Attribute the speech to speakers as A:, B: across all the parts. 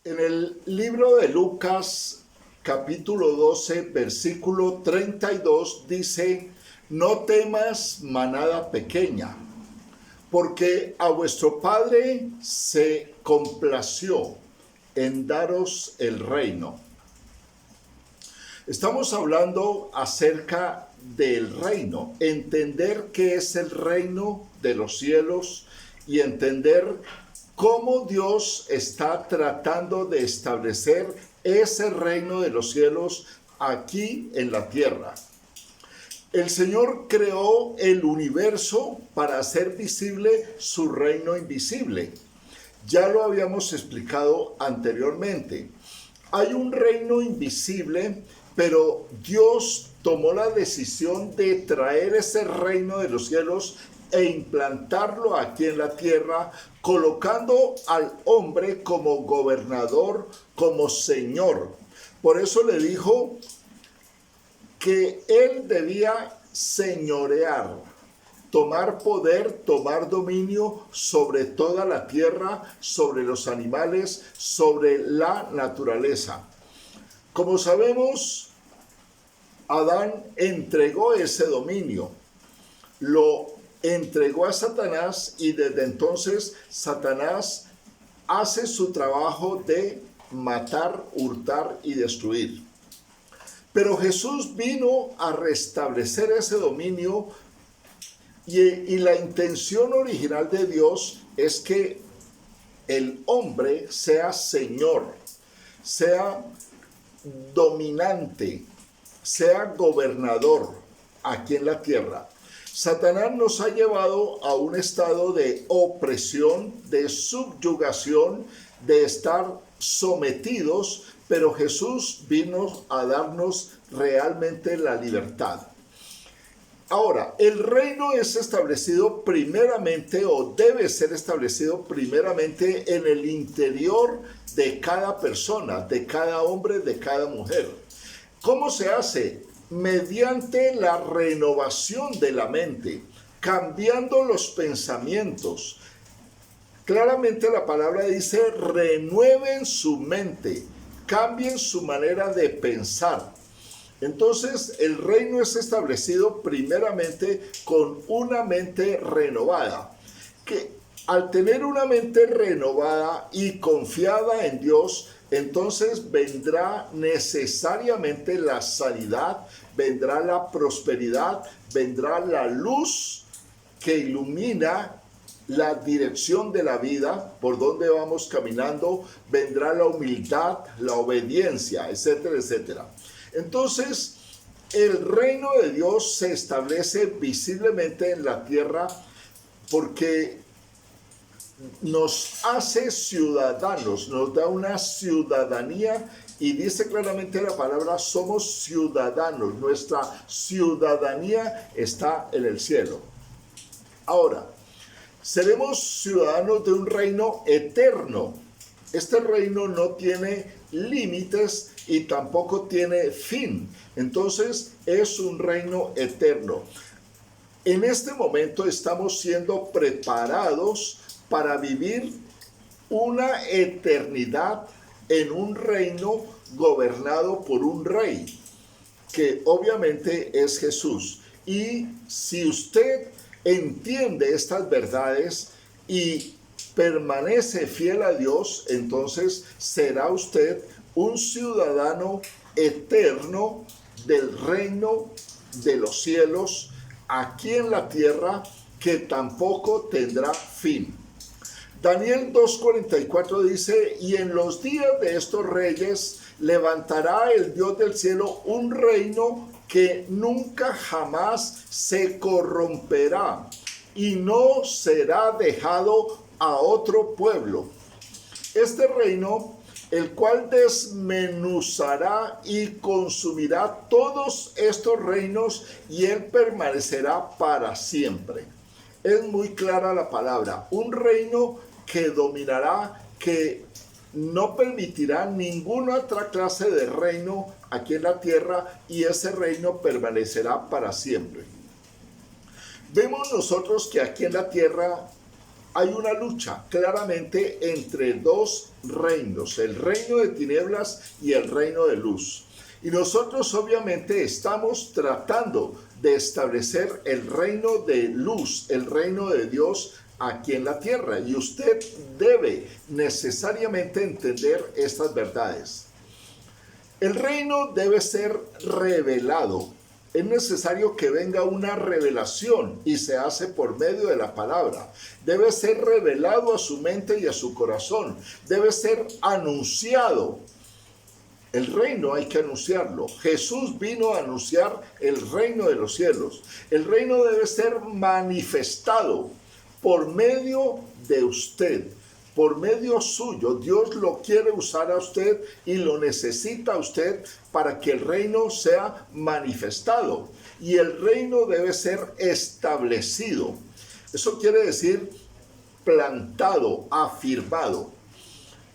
A: En el libro de Lucas, capítulo 12, versículo 32, dice: No temas, manada pequeña, porque a vuestro Padre se complació en daros el reino. Estamos hablando acerca del reino, entender qué es el reino de los cielos y entender cómo Dios está tratando de establecer ese reino de los cielos aquí en la tierra. El Señor creó el universo para hacer visible su reino invisible. Ya lo habíamos explicado anteriormente. Hay un reino invisible, pero Dios tomó la decisión de traer ese reino de los cielos e implantarlo aquí en la tierra, colocando al hombre como gobernador, como señor. Por eso le dijo que él debía señorear, tomar poder, tomar dominio sobre toda la tierra, sobre los animales, sobre la naturaleza. Como sabemos, Adán entregó ese dominio, lo entregó a Satanás y desde entonces Satanás hace su trabajo de matar, hurtar y destruir. Pero Jesús vino a restablecer ese dominio y la intención original de Dios es que el hombre sea señor, sea dominante, sea gobernador aquí en la tierra. Satanás nos ha llevado a un estado de opresión, de subyugación, de estar sometidos, pero Jesús vino a darnos realmente la libertad. Ahora, el reino es establecido primeramente o debe ser establecido primeramente en el interior de cada persona, de cada hombre, de cada mujer. ¿Cómo se hace? Mediante la renovación de la mente, cambiando los pensamientos. Claramente la palabra dice: renueven su mente, cambien su manera de pensar. Entonces el reino es establecido primeramente con una mente renovada, que al tener una mente renovada y confiada en Dios, entonces vendrá necesariamente la sanidad, vendrá la prosperidad, vendrá la luz que ilumina la dirección de la vida, por donde vamos caminando, vendrá la humildad, la obediencia, etcétera, etcétera. Entonces, el reino de Dios se establece visiblemente en la tierra porque nos hace ciudadanos, nos da una ciudadanía y dice claramente la palabra: somos ciudadanos, nuestra ciudadanía está en el cielo. Ahora, seremos ciudadanos de un reino eterno. Este reino no tiene límites y tampoco tiene fin. Entonces es un reino eterno. En este momento estamos siendo preparados para vivir una eternidad en un reino gobernado por un rey, que obviamente es Jesús. Y si usted entiende estas verdades y permanece fiel a Dios, entonces será usted un ciudadano eterno del reino de los cielos aquí en la tierra, que tampoco tendrá fin. Daniel 2:44 dice: y en los días de estos reyes levantará el Dios del cielo un reino que nunca jamás se corromperá y no será dejado a otro pueblo. Este reino, el cual desmenuzará y consumirá todos estos reinos, y él permanecerá para siempre. Es muy clara la palabra: un reino que dominará, que no permitirá ninguna otra clase de reino aquí en la tierra, y ese reino permanecerá para siempre. Vemos nosotros que aquí en la tierra hay una lucha claramente entre dos reinos, el reino de tinieblas y el reino de luz. Y nosotros obviamente estamos tratando de establecer el reino de luz, el reino de Dios aquí en la tierra. Y usted debe necesariamente entender estas verdades. El reino debe ser revelado. Es necesario que venga una revelación y se hace por medio de la palabra. Debe ser revelado a su mente y a su corazón. Debe ser anunciado. El reino hay que anunciarlo. Jesús vino a anunciar el reino de los cielos. El reino debe ser manifestado por medio de usted. Por medio suyo, Dios lo quiere usar a usted y lo necesita a usted para que el reino sea manifestado. Y el reino debe ser establecido. Eso quiere decir plantado, afirmado.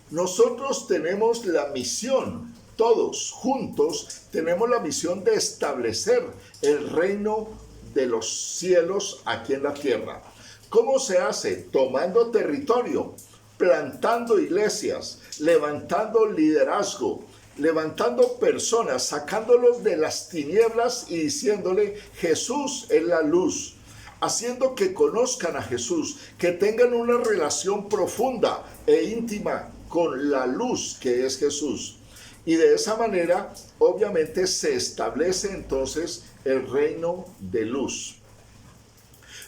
A: Nosotros tenemos la misión, todos juntos tenemos la misión de establecer el reino de los cielos aquí en la tierra. ¿Cómo se hace? Tomando territorio, plantando iglesias, levantando liderazgo, levantando personas, sacándolos de las tinieblas y diciéndole, Jesús es la luz, haciendo que conozcan a Jesús, que tengan una relación profunda e íntima con la luz que es Jesús. Y de esa manera, obviamente, se establece entonces el reino de luz.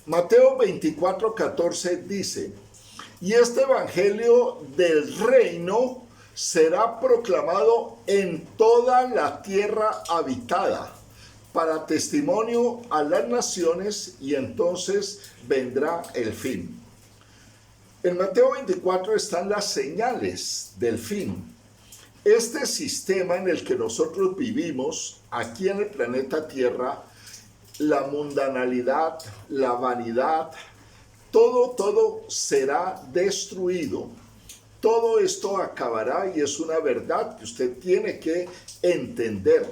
A: Mateo 24:14 dice, y este evangelio del reino será proclamado en toda la tierra habitada para testimonio a las naciones y entonces vendrá el fin. En Mateo 24 están las señales del fin. Este sistema en el que nosotros vivimos aquí en el planeta Tierra, la mundanalidad, la vanidad, todo será destruido. Todo esto acabará y es una verdad que usted tiene que entender.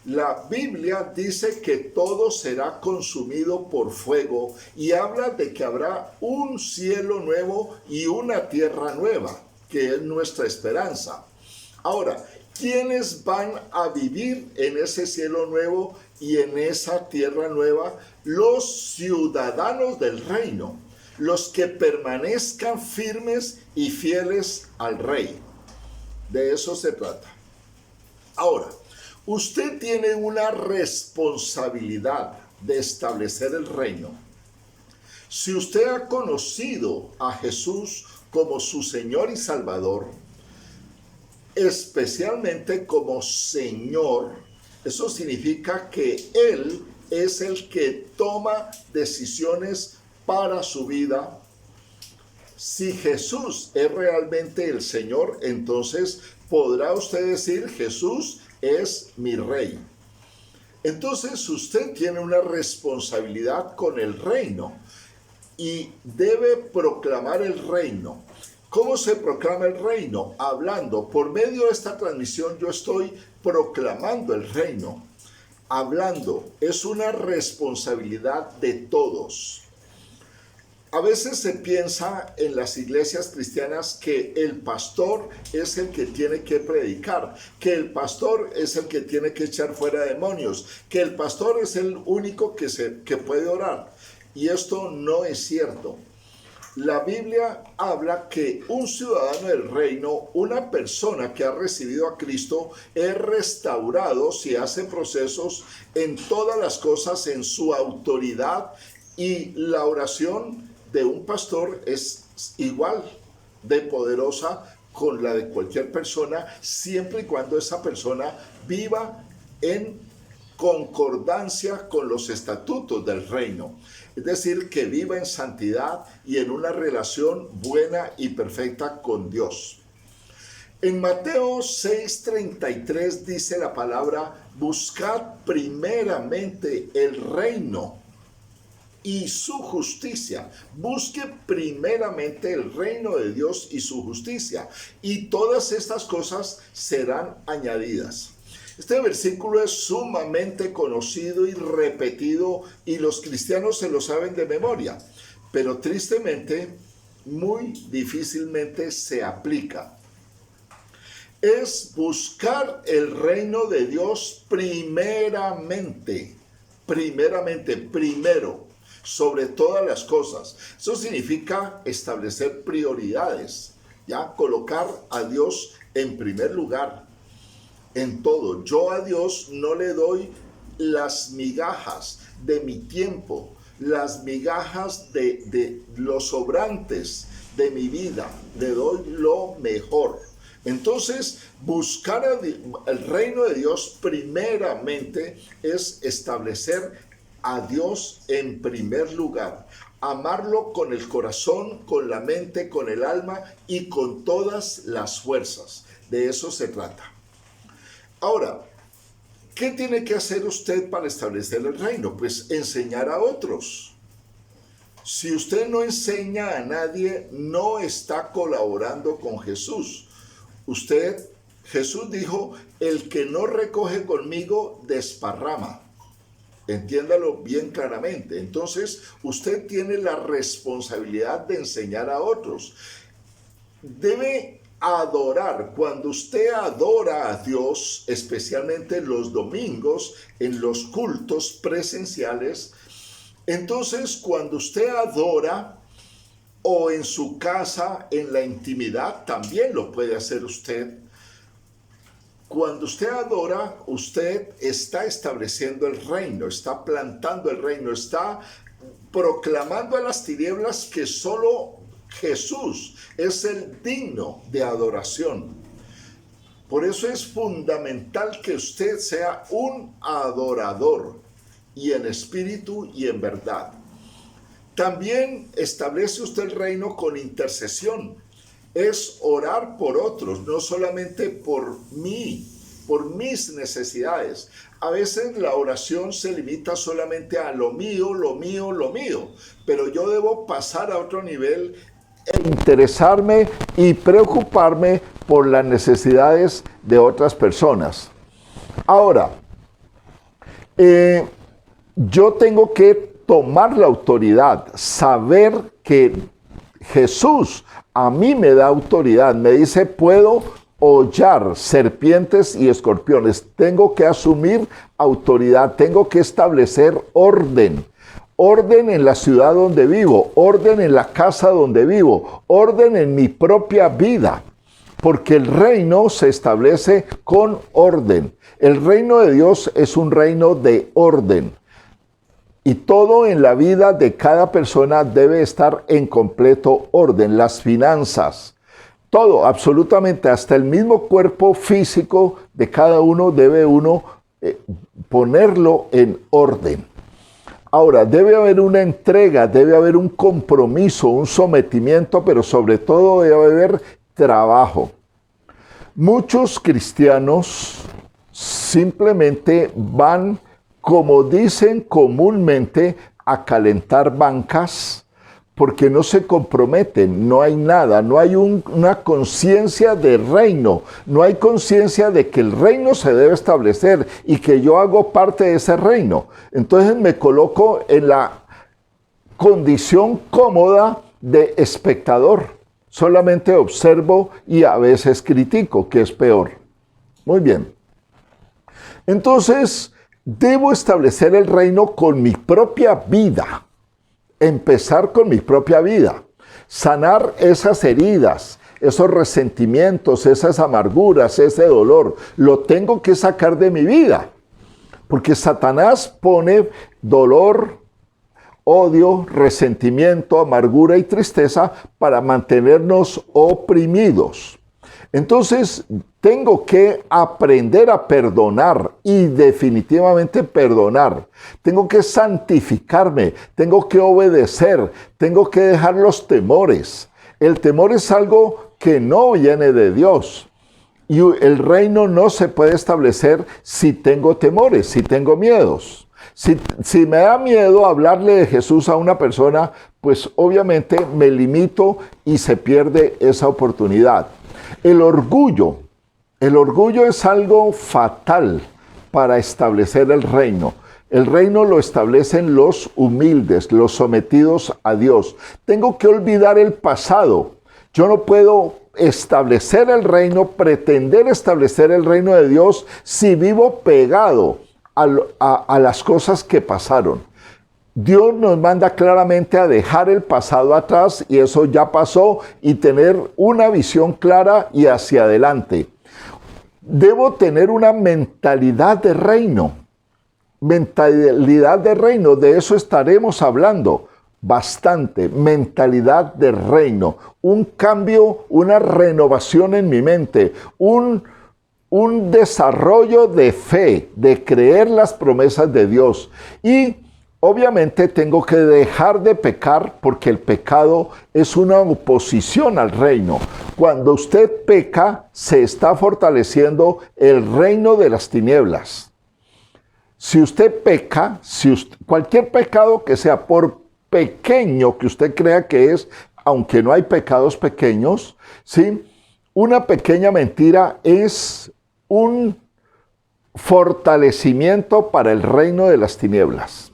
A: La Biblia dice que todo será consumido por fuego y habla de que habrá un cielo nuevo y una tierra nueva, que es nuestra esperanza. Ahora, ¿quiénes van a vivir en ese cielo nuevo y en esa tierra nueva? Los ciudadanos del reino, los que permanezcan firmes y fieles al rey. De eso se trata. Ahora, usted tiene una responsabilidad de establecer el reino. Si usted ha conocido a Jesús como su Señor y Salvador, especialmente como Señor, eso significa que Él es el que toma decisiones para su vida. Si Jesús es realmente el Señor, entonces podrá usted decir, Jesús es mi Rey. Entonces usted tiene una responsabilidad con el reino y debe proclamar el reino. ¿Cómo se proclama el reino? Hablando. Por medio de esta transmisión yo estoy proclamando el reino. Hablando. Es una responsabilidad de todos. A veces se piensa en las iglesias cristianas que el pastor es el que tiene que predicar, que el pastor es el que tiene que echar fuera demonios, que el pastor es el único que puede orar. Y esto no es cierto. La Biblia habla que un ciudadano del reino, una persona que ha recibido a Cristo, es restaurado si hace procesos en todas las cosas en su autoridad, y la oración de un pastor es igual de poderosa con la de cualquier persona, siempre y cuando esa persona viva en concordancia con los estatutos del reino. Es decir, que viva en santidad y en una relación buena y perfecta con Dios. En Mateo 6:33 dice la palabra, buscad primeramente el reino y su justicia. Busque primeramente el reino de Dios y su justicia, y todas estas cosas serán añadidas. Este versículo es sumamente conocido y repetido y los cristianos se lo saben de memoria, pero tristemente muy difícilmente se aplica. Es buscar el reino de Dios primero, sobre todas las cosas. Eso significa establecer prioridades, ya colocar a Dios en primer lugar en todo. Yo a Dios no le doy las migajas de mi tiempo, las migajas de los sobrantes de mi vida, le doy lo mejor. Entonces, buscar el reino de Dios primeramente es establecer a Dios en primer lugar, amarlo con el corazón, con la mente, con el alma y con todas las fuerzas. De eso se trata. Ahora, ¿qué tiene que hacer usted para establecer el reino? Pues enseñar a otros. Si usted no enseña a nadie, no está colaborando con Jesús. Jesús dijo, el que no recoge conmigo, desparrama. Entiéndalo bien claramente. Entonces, usted tiene la responsabilidad de enseñar a otros. Debe adorar. Cuando usted adora a Dios, especialmente los domingos, en los cultos presenciales, entonces cuando usted adora, o en su casa, en la intimidad, también lo puede hacer usted. Cuando usted adora, usted está estableciendo el reino, está plantando el reino, está proclamando a las tinieblas que solo Jesús es el digno de adoración. Por eso es fundamental que usted sea un adorador, y en espíritu y en verdad. También establece usted el reino con intercesión. Es orar por otros, no solamente por mí, por mis necesidades. A veces la oración se limita solamente a lo mío, pero yo debo pasar a otro nivel e interesarme y preocuparme por las necesidades de otras personas. Ahora, yo tengo que tomar la autoridad, saber que Jesús a mí me da autoridad, me dice puedo hollar serpientes y escorpiones. Tengo que asumir autoridad, tengo que establecer orden. Orden en la ciudad donde vivo, orden en la casa donde vivo, orden en mi propia vida. Porque el reino se establece con orden. El reino de Dios es un reino de orden. Y todo en la vida de cada persona debe estar en completo orden. Las finanzas, todo, absolutamente, hasta el mismo cuerpo físico de cada uno debe uno ponerlo en orden. Ahora, debe haber una entrega, debe haber un compromiso, un sometimiento, pero sobre todo debe haber trabajo. Muchos cristianos simplemente van, como dicen comúnmente, a calentar bancas porque no se comprometen, no hay nada, no hay una conciencia de reino, no hay conciencia de que el reino se debe establecer y que yo hago parte de ese reino. Entonces me coloco en la condición cómoda de espectador, solamente observo y a veces critico, que es peor. Muy bien. Entonces, debo establecer el reino con mi propia vida. Empezar con mi propia vida. Sanar esas heridas, esos resentimientos, esas amarguras, ese dolor. Lo tengo que sacar de mi vida. Porque Satanás pone dolor, odio, resentimiento, amargura y tristeza para mantenernos oprimidos. Entonces, tengo que aprender a perdonar y definitivamente perdonar. Tengo que santificarme, tengo que obedecer, tengo que dejar los temores. El temor es algo que no viene de Dios. Y el reino no se puede establecer si tengo temores, si tengo miedos. Si me da miedo hablarle de Jesús a una persona, pues obviamente me limito y se pierde esa oportunidad. El orgullo es algo fatal para establecer el reino. El reino lo establecen los humildes, los sometidos a Dios. Tengo que olvidar el pasado. Yo no puedo establecer el reino, pretender establecer el reino de Dios si vivo pegado a las cosas que pasaron. Dios nos manda claramente a dejar el pasado atrás y eso ya pasó y tener una visión clara y hacia adelante. Debo tener una mentalidad de reino. Mentalidad de reino, de eso estaremos hablando bastante. Mentalidad de reino, un cambio, una renovación en mi mente, un desarrollo de fe, de creer las promesas de Dios. Y obviamente tengo que dejar de pecar porque el pecado es una oposición al reino. Cuando usted peca, se está fortaleciendo el reino de las tinieblas. Si usted peca, cualquier pecado que sea, por pequeño que usted crea que es, aunque no hay pecados pequeños, ¿sí? Una pequeña mentira es un fortalecimiento para el reino de las tinieblas.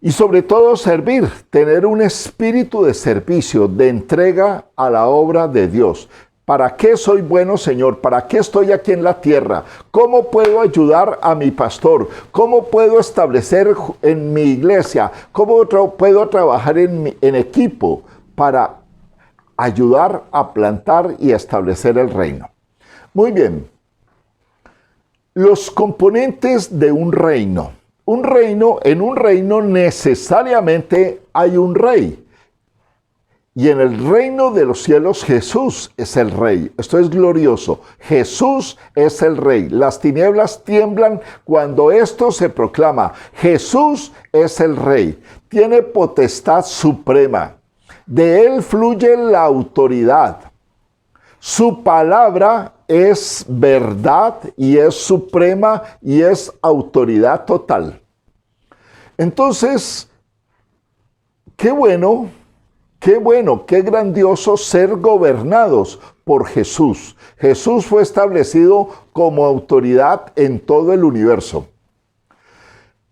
A: Y sobre todo servir, tener un espíritu de servicio, de entrega a la obra de Dios. ¿Para qué soy bueno, Señor? ¿Para qué estoy aquí en la tierra? ¿Cómo puedo ayudar a mi pastor? ¿Cómo puedo establecer en mi iglesia? ¿Cómo puedo trabajar en equipo para ayudar a plantar y establecer el reino? Muy bien. Los componentes de un reino. En un reino necesariamente hay un rey. Y en el reino de los cielos Jesús es el rey. Esto es glorioso. Jesús es el rey. Las tinieblas tiemblan cuando esto se proclama. Jesús es el rey. Tiene potestad suprema. De él fluye la autoridad. Su palabra es verdad y es suprema y es autoridad total. Entonces, qué bueno, qué grandioso ser gobernados por Jesús. Jesús fue establecido como autoridad en todo el universo.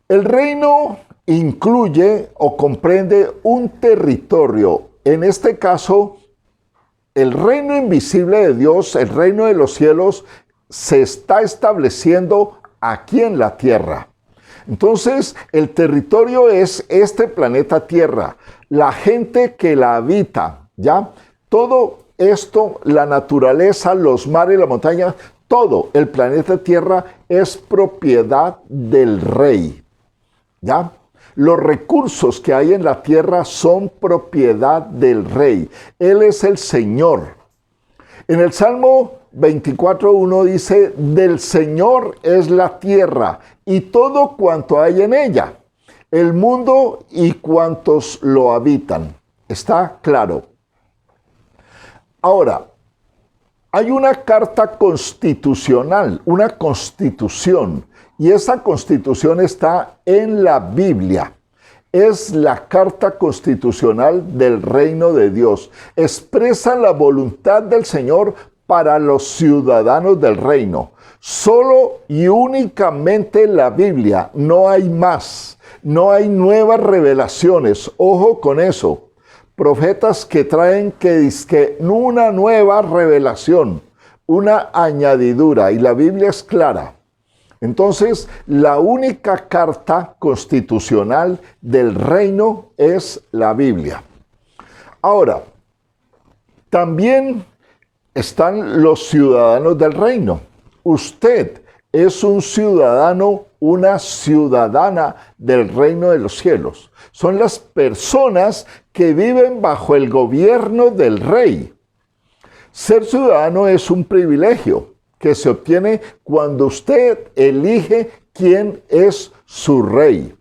A: El reino incluye o comprende un territorio. En este caso, el reino invisible de Dios, el reino de los cielos, se está estableciendo aquí en la tierra. Entonces, el territorio es este planeta Tierra, la gente que la habita, ¿ya? Todo esto, la naturaleza, los mares, la montaña, todo el planeta Tierra es propiedad del rey, ¿ya? Los recursos que hay en la tierra son propiedad del rey. Él es el Señor. En el Salmo 24:1 dice, del Señor es la tierra y todo cuanto hay en ella, el mundo y cuantos lo habitan. Está claro. Ahora, hay una carta constitucional, una constitución, y esa constitución está en la Biblia. Es la carta constitucional del reino de Dios. Expresa la voluntad del Señor para los ciudadanos del reino. Solo y únicamente la Biblia, no hay más. No hay nuevas revelaciones. Ojo con eso. Profetas que traen que una nueva revelación, una añadidura, y la Biblia es clara. Entonces, la única carta constitucional del reino es la Biblia. Ahora, también están los ciudadanos del reino. Usted es un ciudadano, una ciudadana del reino de los cielos. Son las personas que viven bajo el gobierno del rey. Ser ciudadano es un privilegio que se obtiene cuando usted elige quién es su rey.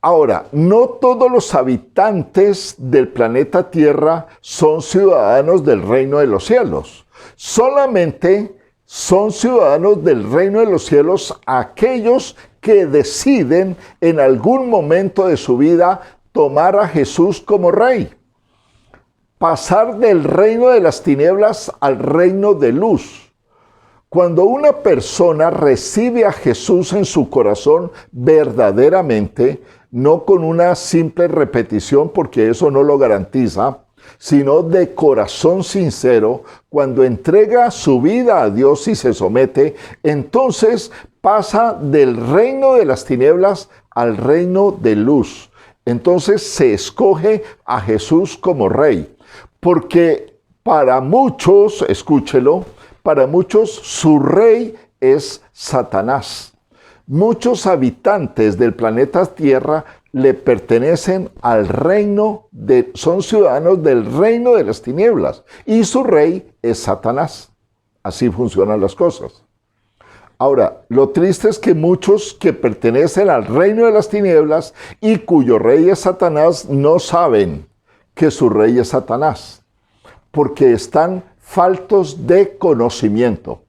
A: Ahora, no todos los habitantes del planeta Tierra son ciudadanos del reino de los cielos. Solamente son ciudadanos del reino de los cielos aquellos que deciden en algún momento de su vida tomar a Jesús como rey. Pasar del reino de las tinieblas al reino de luz. Cuando una persona recibe a Jesús en su corazón verdaderamente, no con una simple repetición, porque eso no lo garantiza, sino de corazón sincero, cuando entrega su vida a Dios y se somete, entonces pasa del reino de las tinieblas al reino de luz. Entonces se escoge a Jesús como rey, porque para muchos, escúchelo, para muchos su rey es Satanás. Muchos habitantes del planeta Tierra le pertenecen al reino son ciudadanos del reino de las tinieblas y su rey es Satanás. Así funcionan las cosas. Ahora, lo triste es que muchos que pertenecen al reino de las tinieblas y cuyo rey es Satanás no saben que su rey es Satanás, porque están faltos de conocimiento.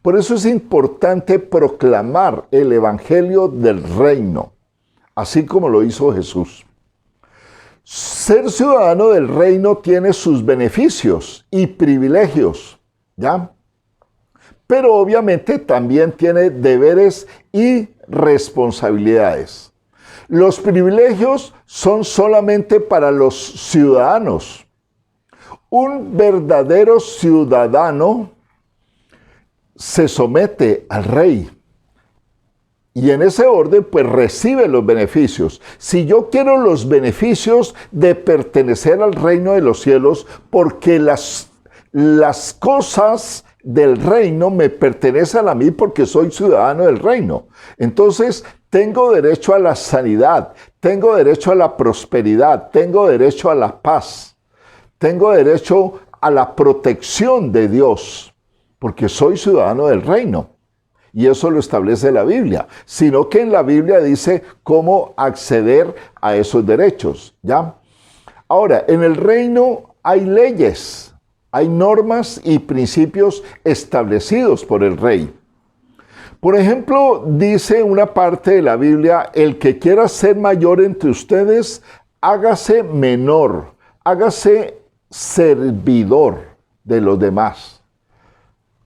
A: Por eso es importante proclamar el evangelio del reino, así como lo hizo Jesús. Ser ciudadano del reino tiene sus beneficios y privilegios, ¿ya? Pero obviamente también tiene deberes y responsabilidades. Los privilegios son solamente para los ciudadanos. Un verdadero ciudadano se somete al rey y en ese orden pues recibe los beneficios. Si yo quiero los beneficios de pertenecer al reino de los cielos, porque las cosas del reino me pertenecen a mí porque soy ciudadano del reino, entonces tengo derecho a la sanidad, tengo derecho a la prosperidad, tengo derecho a la paz, tengo derecho a la protección de Dios, porque soy ciudadano del reino. Y eso lo establece la Biblia. Sino que en la Biblia dice cómo acceder a esos derechos, ¿ya? Ahora, en el reino hay leyes, hay normas y principios establecidos por el rey. Por ejemplo, dice una parte de la Biblia: el que quiera ser mayor entre ustedes, hágase menor, hágase servidor de los demás.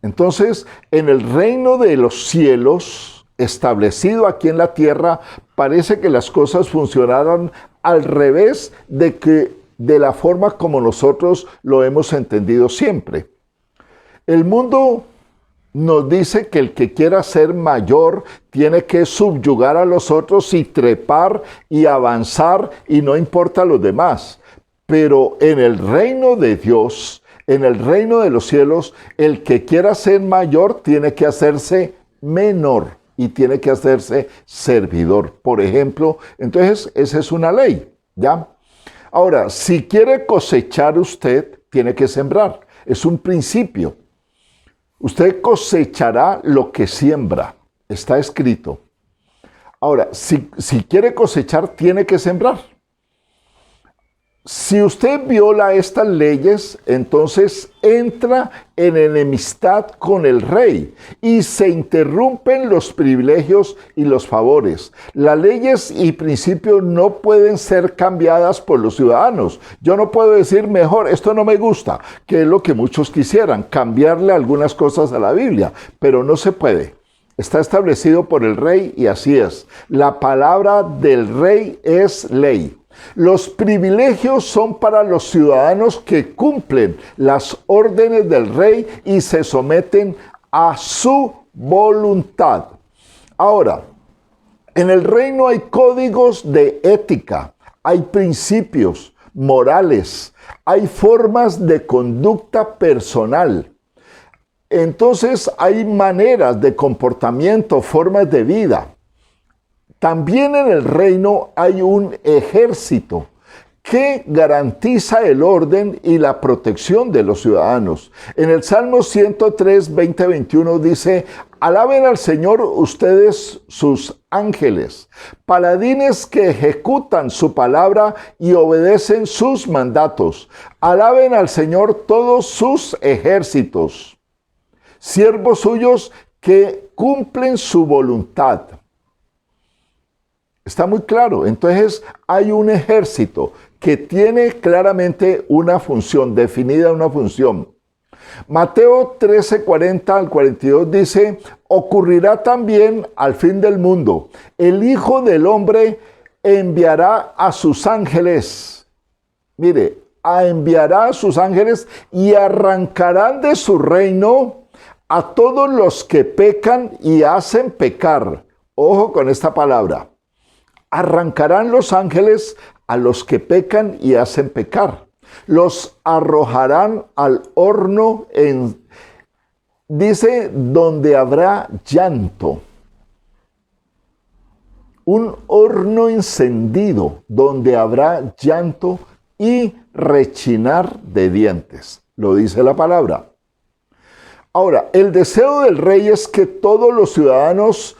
A: Entonces, en el reino de los cielos, establecido aquí en la tierra, parece que las cosas funcionaron al revés de la forma como nosotros lo hemos entendido siempre. El mundo nos dice que el que quiera ser mayor tiene que subyugar a los otros y trepar y avanzar y no importa a los demás. Pero en el reino de Dios, en el reino de los cielos, el que quiera ser mayor tiene que hacerse menor y tiene que hacerse servidor. Por ejemplo, entonces esa es una ley, ¿ya? Ahora, si quiere cosechar usted, tiene que sembrar. Es un principio. Usted cosechará lo que siembra. Está escrito. Ahora, si quiere cosechar, tiene que sembrar. Si usted viola estas leyes, entonces entra en enemistad con el rey y se interrumpen los privilegios y los favores. Las leyes y principios no pueden ser cambiadas por los ciudadanos. Yo no puedo decir, mejor, esto no me gusta, que es lo que muchos quisieran, cambiarle algunas cosas a la Biblia, pero no se puede. Está establecido por el rey y así es. La palabra del rey es ley. Los privilegios son para los ciudadanos que cumplen las órdenes del rey y se someten a su voluntad. Ahora, en el reino hay códigos de ética, hay principios morales, hay formas de conducta personal. Entonces hay maneras de comportamiento, formas de vida. También en el reino hay un ejército que garantiza el orden y la protección de los ciudadanos. En el Salmo 103, 20-21 dice: alaben al Señor ustedes sus ángeles, paladines que ejecutan su palabra y obedecen sus mandatos. Alaben al Señor todos sus ejércitos, siervos suyos que cumplen su voluntad. Está muy claro. Entonces hay un ejército que tiene claramente una función, definida una función. Mateo 13:40 al 42 dice, ocurrirá también al fin del mundo. El Hijo del Hombre enviará a sus ángeles. Mire, enviará a sus ángeles y arrancarán de su reino a todos los que pecan y hacen pecar. Ojo con esta palabra. Arrancarán los ángeles a los que pecan y hacen pecar. Los arrojarán al horno dice, donde habrá llanto. Un horno encendido donde habrá llanto y rechinar de dientes. Lo dice la palabra. Ahora, el deseo del rey es que todos los ciudadanos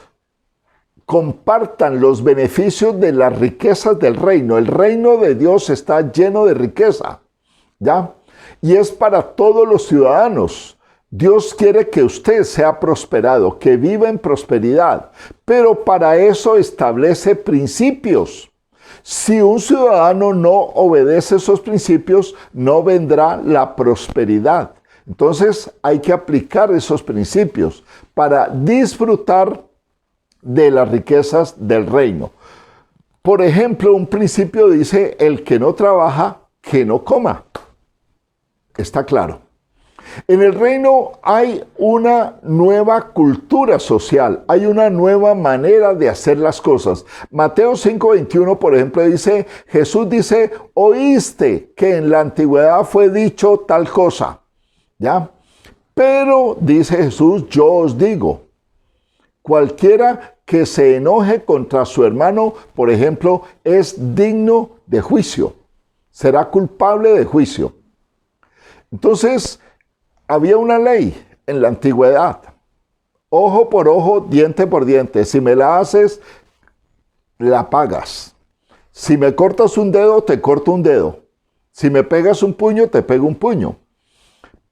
A: compartan los beneficios de las riquezas del reino. El reino de Dios está lleno de riqueza, ¿ya? Y es para todos los ciudadanos. Dios quiere que usted sea prosperado, que viva en prosperidad, pero para eso establece principios. Si un ciudadano no obedece esos principios, no vendrá la prosperidad. Entonces hay que aplicar esos principios para disfrutar de las riquezas del reino. Por ejemplo, un principio dice, el que no trabaja, que no coma. Está claro. En el reino hay una nueva cultura social, hay una nueva manera de hacer las cosas. Mateo 5:21, por ejemplo, dice, Jesús dice, oíste que en la antigüedad fue dicho tal cosa, ¿ya? Pero, dice Jesús, yo os digo, cualquiera que se enoje contra su hermano, por ejemplo, es digno de juicio, será culpable de juicio. Entonces, había una ley en la antigüedad, ojo por ojo, diente por diente. Si me la haces, la pagas. Si me cortas un dedo, te corto un dedo. Si me pegas un puño, te pego un puño.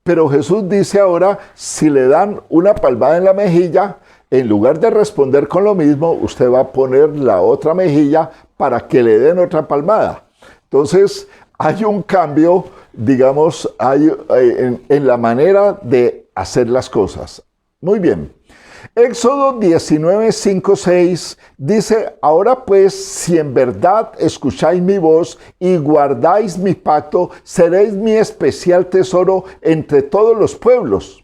A: Pero Jesús dice ahora, si le dan una palmada en la mejilla, en lugar de responder con lo mismo, usted va a poner la otra mejilla para que le den otra palmada. Entonces, hay un cambio, digamos, en la manera de hacer las cosas. Muy bien. Éxodo 19:5-6 dice, ahora pues, si en verdad escucháis mi voz y guardáis mi pacto, seréis mi especial tesoro entre todos los pueblos.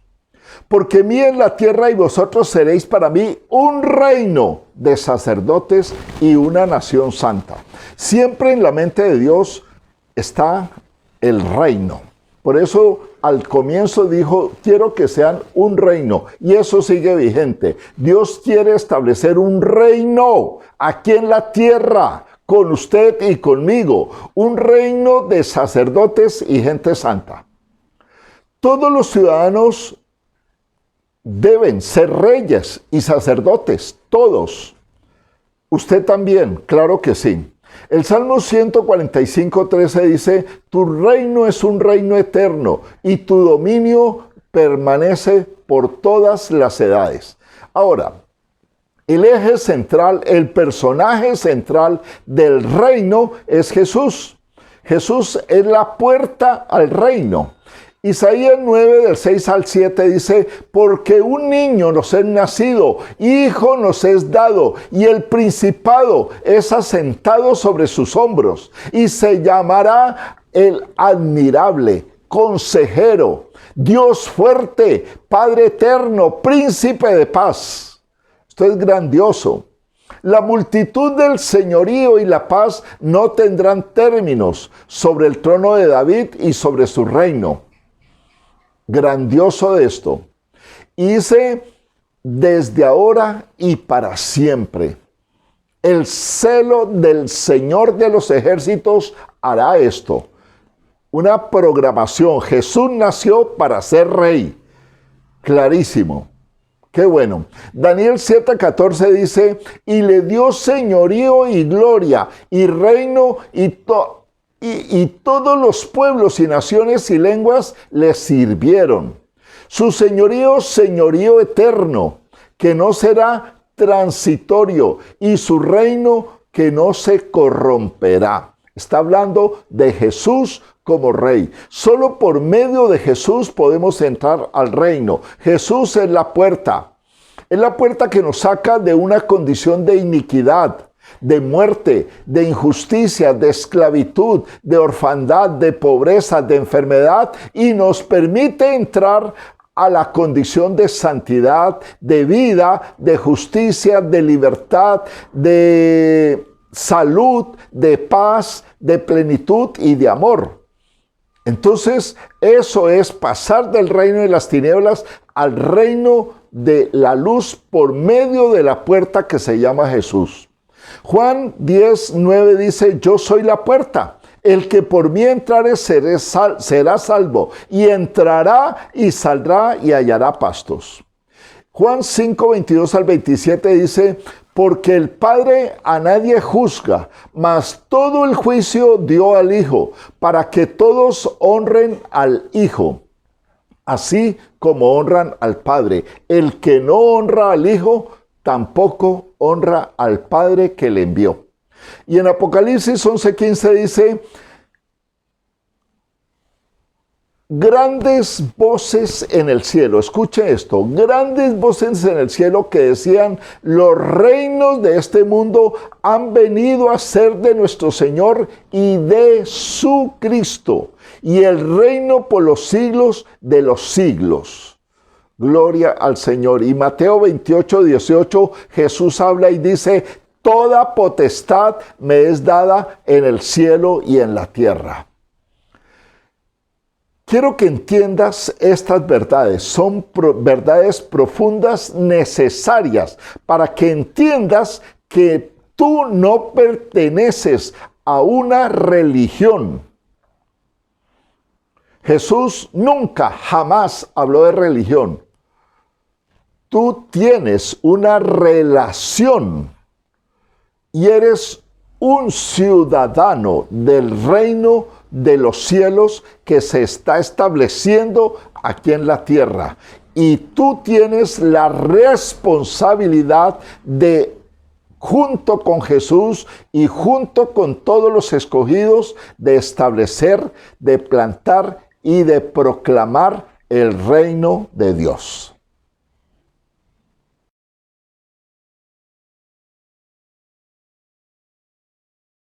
A: Porque mía es la tierra y vosotros seréis para mí un reino de sacerdotes y una nación santa. Siempre en la mente de Dios está el reino. Por eso al comienzo dijo, quiero que sean un reino. Y eso sigue vigente. Dios quiere establecer un reino aquí en la tierra, con usted y conmigo. Un reino de sacerdotes y gente santa. Todos los ciudadanos deben ser reyes y sacerdotes, todos. Usted también, claro que sí. El Salmo 145:13 dice, tu reino es un reino eterno y tu dominio permanece por todas las edades. Ahora, el eje central, el personaje central del reino es Jesús. Jesús es la puerta al reino. Isaías 9, del 6 al 7 dice, porque un niño nos es nacido, hijo nos es dado, y el principado es asentado sobre sus hombros, y se llamará el admirable, consejero, Dios fuerte, Padre eterno, príncipe de paz. Esto es grandioso. La multitud del señorío y la paz no tendrán términos sobre el trono de David y sobre su reino. Grandioso de esto. Hice desde ahora y para siempre. El celo del Señor de los ejércitos hará esto. Una programación. Jesús nació para ser rey. Clarísimo. Qué bueno. Daniel 7:14 dice, y le dio señorío y gloria y reino y todos los pueblos y naciones y lenguas le sirvieron. Su señorío, señorío eterno, que no será transitorio, y su reino que no se corromperá. Está hablando de Jesús como rey. Solo por medio de Jesús podemos entrar al reino. Jesús es la puerta. Es la puerta que nos saca de una condición de iniquidad, de muerte, de injusticia, de esclavitud, de orfandad, de pobreza, de enfermedad, y nos permite entrar a la condición de santidad, de vida, de justicia, de libertad, de salud, de paz, de plenitud y de amor. Entonces, eso es pasar del reino de las tinieblas al reino de la luz por medio de la puerta que se llama Jesús. Juan 10:9 dice, yo soy la puerta. El que por mí entrare será salvo, y entrará y saldrá y hallará pastos. Juan 5:22 al 27 dice, porque el Padre a nadie juzga, mas todo el juicio dio al Hijo, para que todos honren al Hijo, así como honran al Padre. El que no honra al Hijo, tampoco honra al Padre que le envió. Y en Apocalipsis 11:15 dice, grandes voces en el cielo, escuche esto, grandes voces en el cielo que decían, los reinos de este mundo han venido a ser de nuestro Señor y de su Cristo, y el reino por los siglos de los siglos. Gloria al Señor. Y Mateo 28:18, Jesús habla y dice, toda potestad me es dada en el cielo y en la tierra. Quiero que entiendas estas verdades. Son verdades profundas, necesarias, para que entiendas que tú no perteneces a una religión. Jesús nunca, jamás habló de religión. Tú tienes una relación y eres un ciudadano del reino de los cielos que se está estableciendo aquí en la tierra. Y tú tienes la responsabilidad de, junto con Jesús y junto con todos los escogidos, de establecer, de plantar y de proclamar el reino de Dios.